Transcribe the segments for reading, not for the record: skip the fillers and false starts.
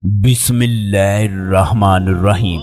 बिस्मिल्लाहिर्रहमानिर्रहीम।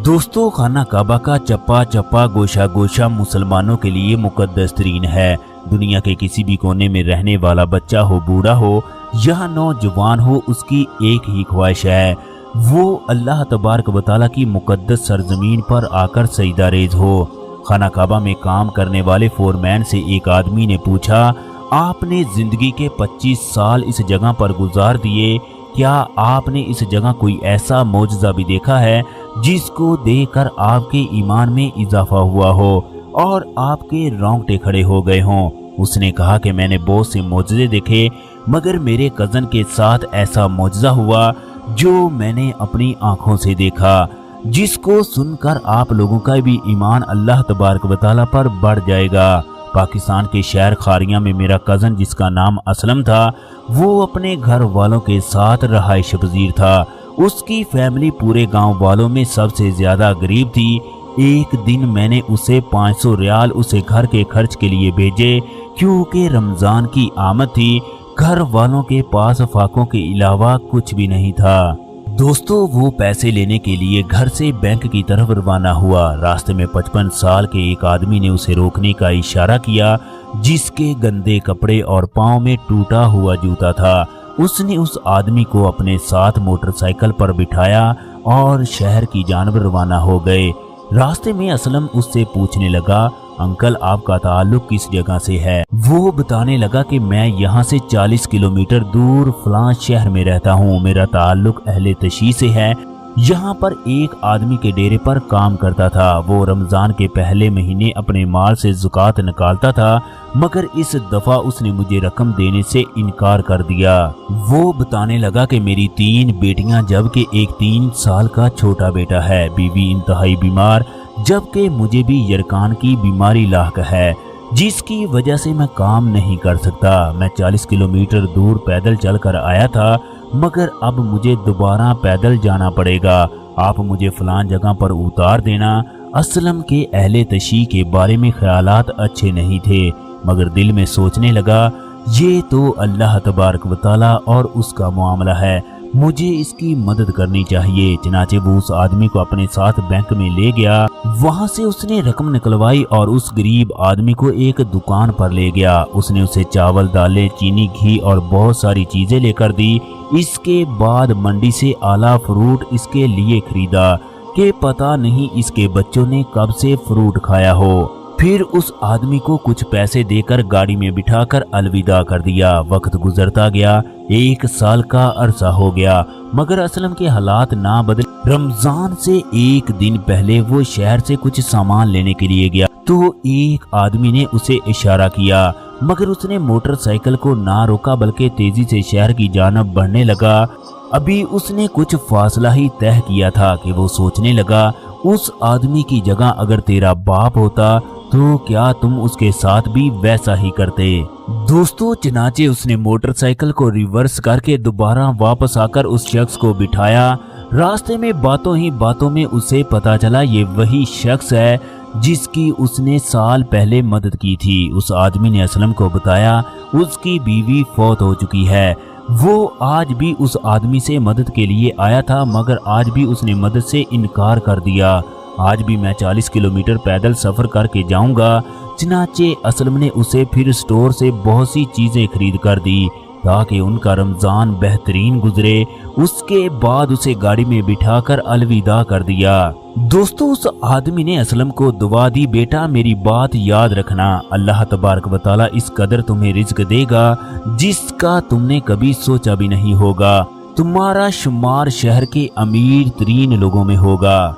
दोस्तों, खाना काबा का चप्पा चप्पा गोशा गोशा मुसलमानों के लिए मुकद्दस तरीन है। दुनिया के किसी भी कोने में रहने वाला बच्चा हो, बूढ़ा हो या नौजवान हो, उसकी एक ही ख्वाहिश है, वो अल्लाह तबारक व तआला की मुकद्दस सरजमीन पर आकर सजदा रेज हो। खाना काबा में काम करने वाले फोरमैन से एक आदमी ने पूछा, आपने जिंदगी के 25 साल इस जगह पर गुजार दिए, क्या आपने इस जगह कोई ऐसा मौजज़ा भी देखा है जिसको देखकर आपके ईमान में इजाफा हुआ हो और आपके रोंगटे खड़े हो गए हों? उसने कहा कि मैंने बहुत से मौजज़े देखे, मगर मेरे कज़न के साथ ऐसा मौजज़ा हुआ जो मैंने अपनी आंखों से देखा, जिसको सुनकर आप लोगों का भी ईमान अल्लाह तबारक व तआला पर बढ़ जाएगा। पाकिस्तान के शहर खारिया में मेरा कज़न, जिसका नाम असलम था, वो अपने घर वालों के साथ रहाइश पजीर था। उसकी फैमिली पूरे गांव वालों में सबसे ज्यादा गरीब थी। एक दिन मैंने उसे 500 रियाल उसे घर के खर्च के लिए भेजे, क्योंकि रमजान की आमद थी। घर वालों के पास फाकों के अलावा कुछ भी नहीं था। दोस्तों, वो पैसे लेने के लिए घर से बैंक की तरफ रवाना हुआ। रास्ते में 55 साल के एक आदमी ने उसे रोकने का इशारा किया, जिसके गंदे कपड़े और पांव में टूटा हुआ जूता था। उसने उस आदमी को अपने साथ मोटरसाइकिल पर बिठाया और शहर की जानब रवाना हो गए। रास्ते में असलम उससे पूछने लगा, अंकल, आपका ताल्लुक किस जगह से है? वो बताने लगा कि मैं यहाँ से 40 किलोमीटर दूर फलां शहर में रहता हूँ। मेरा ताल्लुक अहले तशी से है। यहाँ पर एक आदमी के डेरे पर काम करता था। वो रमजान के पहले महीने अपने माल से ज़कात निकालता था, मगर इस दफा उसने मुझे रकम देने से इनकार कर दिया। वो बताने लगा कि मेरी 3 बेटियां, जबकि एक 3 साल का छोटा बेटा है। बीवी इंतहाई बीमार, जबकि मुझे भी यरकान की बीमारी लाहक है, जिसकी वजह से मैं काम नहीं कर सकता। मैं 40 किलोमीटर दूर पैदल चलकर आया था, मगर अब मुझे दोबारा पैदल जाना पड़ेगा। आप मुझे फलां जगह पर उतार देना। असलम के अहले तशी के बारे में ख्यालात अच्छे नहीं थे, मगर दिल में सोचने लगा, ये तो अल्लाह तबारक व तआला और उसका मामला है, मुझे इसकी मदद करनी चाहिए। चनाचे वो उस आदमी को अपने साथ बैंक में ले गया। वहां से उसने रकम निकलवाई और उस गरीब आदमी को एक दुकान पर ले गया। उसने उसे चावल, दालें, चीनी, घी और बहुत सारी चीजें लेकर दी। इसके बाद मंडी से आला फ्रूट इसके लिए खरीदा कि पता नहीं इसके बच्चों ने कब से फ्रूट खाया हो। फिर उस आदमी को कुछ पैसे देकर गाड़ी में बिठाकर अलविदा कर दिया। वक्त गुजरता गया, 1 साल का अरसा हो गया, मगर असलम के हालात ना बदले। रमजान से एक दिन पहले वो शहर से कुछ सामान लेने के लिए गया, तो एक आदमी ने उसे इशारा किया, मगर उसने मोटरसाइकिल को ना रोका, बल्कि तेजी से शहर की जानब बढ़ने लगा। अभी उसने कुछ फासला ही तय किया था कि वो सोचने लगा, उस आदमी की जगह अगर तेरा बाप होता तो क्या तुम उसके साथ भी वैसा ही करते? दोस्तों, चनाचे उसने मोटरसाइकिल को रिवर्स करके दोबारा वापस आकर उस शख्स को बिठाया। रास्ते में बातों ही बातों में उसे पता चला ये वही शख्स है जिसकी उसने साल पहले मदद की थी। उस आदमी ने असलम को बताया उसकी बीवी फौत हो चुकी है। वो आज भी उस आदमी से मदद के लिए आया था, मगर आज भी उसने मदद से इनकार कर दिया। आज भी मैं 40 किलोमीटर पैदल सफर करके जाऊंगा। चनाचे असलम ने उसे फिर स्टोर से बहुत सी चीजें खरीद कर दी ताकि उनका रमजान बेहतरीन गुजरे। उसके बाद उसे गाड़ी में बिठाकर अलविदा कर दिया। दोस्तों, उस आदमी ने असलम को दुआ दी, बेटा मेरी बात याद रखना, अल्लाह तबारक व तआला इस कदर तुम्हें रिज्क देगा जिसका तुमने कभी सोचा भी नहीं होगा। तुम्हारा शुमार शहर के अमीर तरीन लोगों में होगा।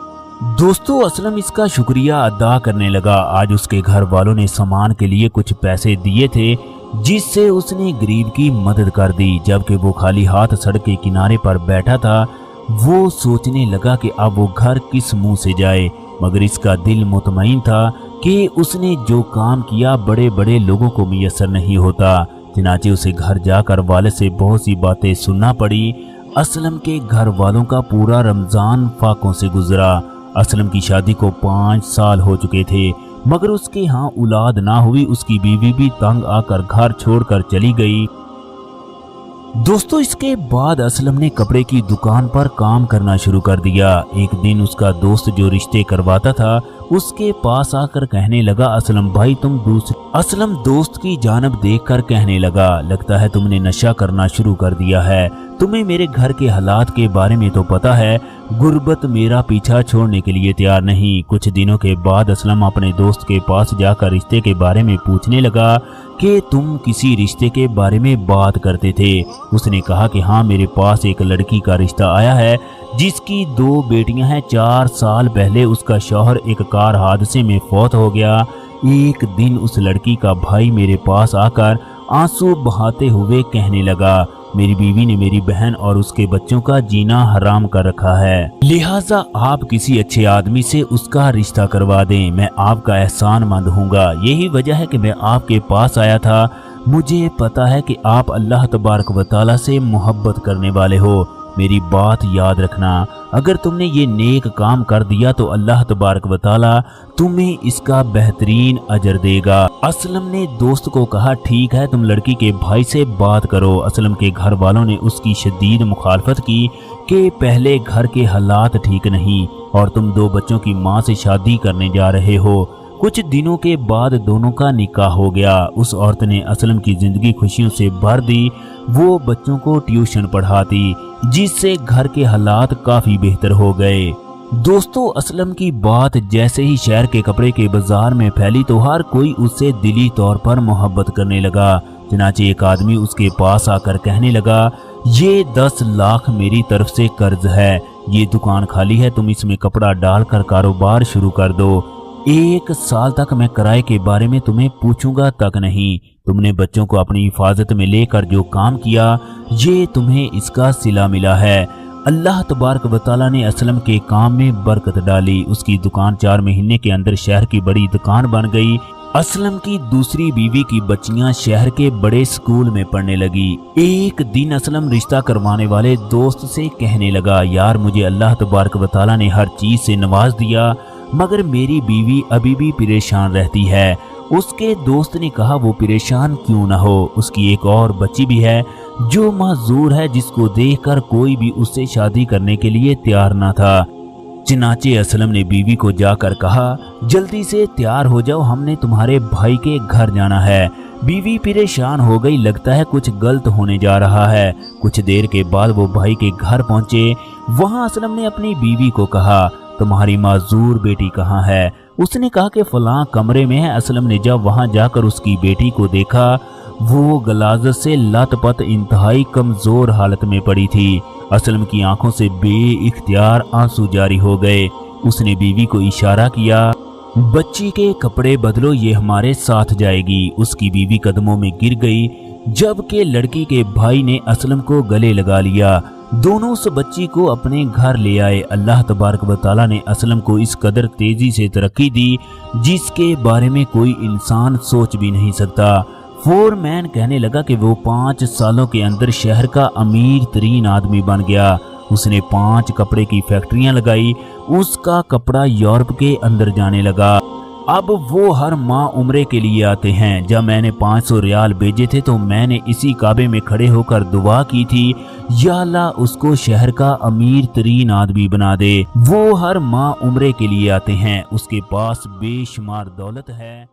दोस्तों, असलम इसका शुक्रिया अदा करने लगा। आज उसके घर वालों ने सामान के लिए कुछ पैसे दिए थे, जिससे उसने गरीब की मदद कर दी। जबकि वो खाली हाथ सड़क के किनारे पर बैठा था, वो सोचने लगा कि अब वो घर किस मुंह से जाए, मगर इसका दिल मुतमईन था कि उसने जो काम किया बड़े बड़े लोगों को मुयस्सर नहीं होता। चनाचे उसे घर जाकर वाले से बहुत सी बातें सुनना पड़ी। असलम के घर वालों का पूरा रमजान फाकों से गुजरा। असलम की शादी को 5 साल हो चुके थे, मगर उसके यहाँ औलाद ना हुई। उसकी बीवी भी तंग आकर घर छोड़कर चली गई। दोस्तों इसके बाद असलम ने कपड़े की दुकान पर काम करना शुरू कर दिया। एक दिन उसका दोस्त जो रिश्ते करवाता था उसके पास आकर कहने लगा, असलम भाई तुम दूसरे। असलम दोस्त की जानब देखकर कहने लगा, लगता है तुमने नशा करना शुरू कर दिया है। तुम्हें मेरे घर के हालात के बारे में तो पता है, गुर्बत मेरा पीछा छोड़ने के लिए तैयार नहीं। कुछ दिनों के बाद असलम अपने दोस्त के पास जाकर रिश्ते के बारे में पूछने लगा कि तुम किसी रिश्ते के बारे में बात करते थे। उसने कहा कि हाँ, मेरे पास एक लड़की का रिश्ता आया है जिसकी 2 बेटियां हैं। 4 साल पहले उसका शौहर एक कार हादसे में फौत हो गया। एक दिन उस लड़की का भाई मेरे पास आकर आंसू बहाते हुए कहने लगा, मेरी बीवी ने मेरी बहन और उसके बच्चों का जीना हराम कर रखा है, लिहाजा आप किसी अच्छे आदमी से उसका रिश्ता करवा दें, मैं आपका एहसानमंद हूँगा। यही वजह है कि मैं आपके पास आया था। मुझे पता है कि आप अल्लाह तबारक व तआला से मोहब्बत करने वाले हो। मेरी बात याद रखना, अगर तुमने ये नेक काम कर दिया तो अल्लाह तबारक व तआला तुम्हें इसका बेहतरीन अजर देगा। असलम ने दोस्त को कहा, ठीक है तुम लड़की के भाई से बात करो। असलम के घर वालों ने उसकी शदीद मुखालफत की कि पहले घर के हालात ठीक नहीं और तुम 2 बच्चों की माँ से शादी करने जा रहे हो। कुछ दिनों के बाद दोनों का निकाह हो गया। उस औरत ने असलम की जिंदगी खुशियों से भर दी। वो बच्चों को ट्यूशन पढ़ाती जिससे घर के हालात काफी बेहतर हो गए। दोस्तों असलम की बात जैसे ही शहर के कपड़े के बाजार में फैली तो हर कोई उससे दिली तौर पर मोहब्बत करने लगा। चनाचे एक आदमी उसके पास आकर कहने लगा, ये 10 लाख मेरी तरफ से कर्ज है, ये दुकान खाली है, तुम इसमें कपड़ा डालकर कारोबार शुरू कर दो। 1 साल तक मैं किराए के बारे में तुम्हें पूछूंगा तक नहीं। तुमने बच्चों को अपनी हिफाजत में लेकर जो काम किया, ये तुम्हें इसका सिला मिला है। अल्लाह तबारक व तआला ने असलम के काम में बरकत डाली। उसकी दुकान 4 महीने के अंदर शहर की बड़ी दुकान बन गई। असलम की दूसरी बीवी की बच्चियां शहर के बड़े स्कूल में पढ़ने लगी। एक दिन असलम रिश्ता करवाने वाले दोस्त से कहने लगा, यार मुझे अल्लाह तबारक व तआला ने हर चीज से नवाज दिया मगर मेरी बीवी अभी भी परेशान रहती है। उसके दोस्त ने कहा, वो परेशान क्यों ना हो, उसकी एक और बच्ची भी है जो माजूर है, जिसको देखकर कोई भी उससे शादी करने के लिए तैयार ना था। चनाचे असलम ने बीवी को जाकर कहा, जल्दी से तैयार हो जाओ, हमने तुम्हारे भाई के घर जाना है। बीवी परेशान हो गई, लगता है कुछ गलत होने जा रहा है। कुछ देर के बाद वो भाई के घर पहुंचे। वहां असलम ने अपनी बीवी को कहा, तुम्हारी माजूर बेटी कहाँ है? उसने कहा कि फलां कमरे में है। असलम ने जब वहां जाकर उसकी बेटी को देखा, वो गलाजत से लथपथ इंतहाई कमजोर हालत में पड़ी थी। असलम की आंखों से बेइख्तियार आंसू जारी हो गए। उसने बीवी को इशारा किया, बच्ची के कपड़े बदलो, ये हमारे साथ जाएगी। उसकी बीवी कदमों में गिर गई, जबकि लड़की के भाई ने असलम को गले लगा लिया। दोनों उस बच्ची को अपने घर ले आए। अल्लाह तबारक व तआला ने असलम को इस कदर तेजी से तरक्की दी जिसके बारे में कोई इंसान सोच भी नहीं सकता। फोरमैन कहने लगा कि वो 5 सालों के अंदर शहर का अमीर तरीन आदमी बन गया। उसने 5 कपड़े की फैक्ट्रियां लगाई। उसका कपड़ा यूरोप के अंदर जाने लगा। अब वो हर माह उम्रे के लिए आते हैं। जब मैंने 500 रियाल भेजे थे तो मैंने इसी काबे में खड़े होकर दुआ की थी, या अल्लाह उसको शहर का अमीर तरीन आदमी बना दे। वो हर माह उम्रे के लिए आते हैं, उसके पास बेशुमार दौलत है।